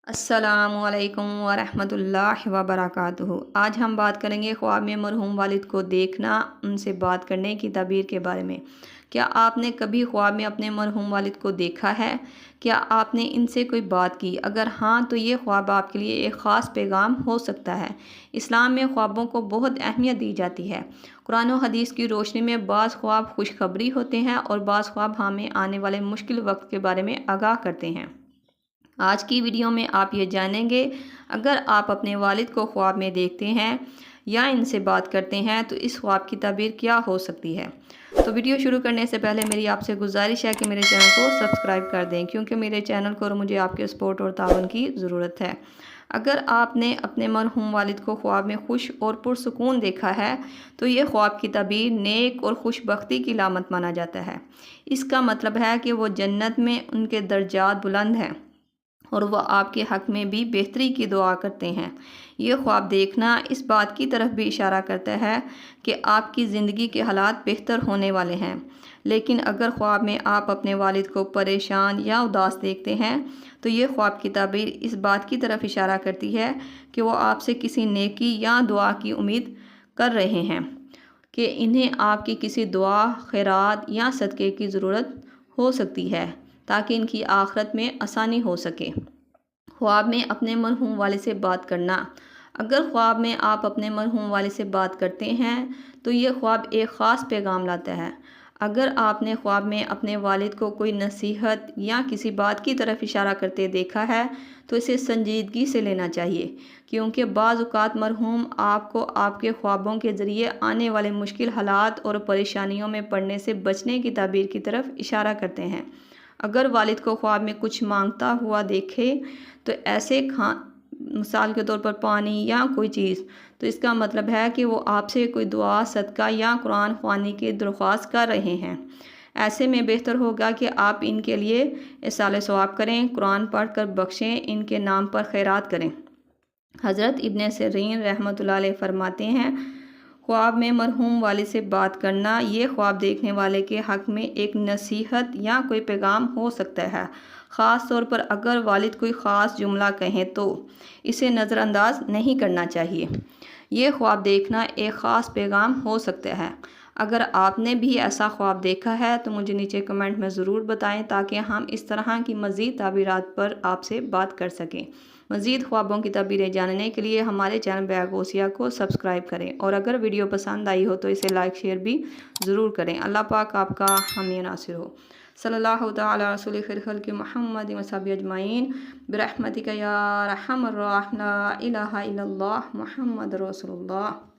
السلام علیکم ورحمۃ اللہ وبرکاتہ۔ آج ہم بات کریں گے خواب میں مرحوم والد کو دیکھنا، ان سے بات کرنے کی تعبیر کے بارے میں۔ کیا آپ نے کبھی خواب میں اپنے مرحوم والد کو دیکھا ہے؟ کیا آپ نے ان سے کوئی بات کی؟ اگر ہاں تو یہ خواب آپ کے لیے ایک خاص پیغام ہو سکتا ہے۔ اسلام میں خوابوں کو بہت اہمیت دی جاتی ہے۔ قرآن و حدیث کی روشنی میں بعض خواب خوشخبری ہوتے ہیں اور بعض خواب ہمیں آنے والے مشکل وقت کے بارے میں آگاہ کرتے ہیں۔ آج کی ویڈیو میں آپ یہ جانیں گے، اگر آپ اپنے والد کو خواب میں دیکھتے ہیں یا ان سے بات کرتے ہیں تو اس خواب کی تعبیر کیا ہو سکتی ہے۔ تو ویڈیو شروع کرنے سے پہلے میری آپ سے گزارش ہے کہ میرے چینل کو سبسکرائب کر دیں، کیونکہ میرے چینل کو اور مجھے آپ کے سپورٹ اور تعاون کی ضرورت ہے۔ اگر آپ نے اپنے مرحوم والد کو خواب میں خوش اور پرسکون دیکھا ہے تو یہ خواب کی تعبیر نیک اور خوش بختی کی علامت مانا جاتا ہے۔ اس کا مطلب ہے کہ وہ جنت میں ان کے درجات بلند ہیں اور وہ آپ کے حق میں بھی بہتری کی دعا کرتے ہیں۔ یہ خواب دیکھنا اس بات کی طرف بھی اشارہ کرتا ہے کہ آپ کی زندگی کے حالات بہتر ہونے والے ہیں۔ لیکن اگر خواب میں آپ اپنے والد کو پریشان یا اداس دیکھتے ہیں تو یہ خواب کی تعبیر اس بات کی طرف اشارہ کرتی ہے کہ وہ آپ سے کسی نیکی یا دعا کی امید کر رہے ہیں، کہ انہیں آپ کی کسی دعا، خیرات یا صدقے کی ضرورت ہو سکتی ہے تاکہ ان کی آخرت میں آسانی ہو سکے۔ خواب میں اپنے مرحوم والد سے بات کرنا۔ اگر خواب میں آپ اپنے مرحوم والد سے بات کرتے ہیں تو یہ خواب ایک خاص پیغام لاتا ہے۔ اگر آپ نے خواب میں اپنے والد کو کوئی نصیحت یا کسی بات کی طرف اشارہ کرتے دیکھا ہے تو اسے سنجیدگی سے لینا چاہیے، کیونکہ بعض اوقات مرحوم آپ کو آپ کے خوابوں کے ذریعے آنے والے مشکل حالات اور پریشانیوں میں پڑنے سے بچنے کی تعبیر کی طرف اشارہ کرتے ہیں۔ اگر والد کو خواب میں کچھ مانگتا ہوا دیکھے تو ایسے مثال کے طور پر پانی یا کوئی چیز، تو اس کا مطلب ہے کہ وہ آپ سے کوئی دعا، صدقہ یا قرآن خوانی کی درخواست کر رہے ہیں۔ ایسے میں بہتر ہوگا کہ آپ ان کے لیے ایصال ثواب کریں، قرآن پڑھ کر بخشیں، ان کے نام پر خیرات کریں۔ حضرت ابن سیرین رحمۃ اللہ علیہ فرماتے ہیں، خواب میں مرحوم والد سے بات کرنا یہ خواب دیکھنے والے کے حق میں ایک نصیحت یا کوئی پیغام ہو سکتا ہے، خاص طور پر اگر والد کوئی خاص جملہ کہیں تو اسے نظر انداز نہیں کرنا چاہیے۔ یہ خواب دیکھنا ایک خاص پیغام ہو سکتا ہے۔ اگر آپ نے بھی ایسا خواب دیکھا ہے تو مجھے نیچے کمنٹ میں ضرور بتائیں تاکہ ہم اس طرح کی مزید تعبیرات پر آپ سے بات کر سکیں۔ مزید خوابوں کی تعبیریں جاننے کے لیے ہمارے چینل بیگ غوثیہ کو سبسکرائب کریں، اور اگر ویڈیو پسند آئی ہو تو اسے لائک شیئر بھی ضرور کریں۔ اللہ پاک آپ کا حامی ناصر ہو۔ صلی اللہ تعالی علی رسول خیر خلق محمد و صحبہ اجمعین برحمتک یا ارحم الراحمین، لا الہ الا اللہ محمد رسول اللہ۔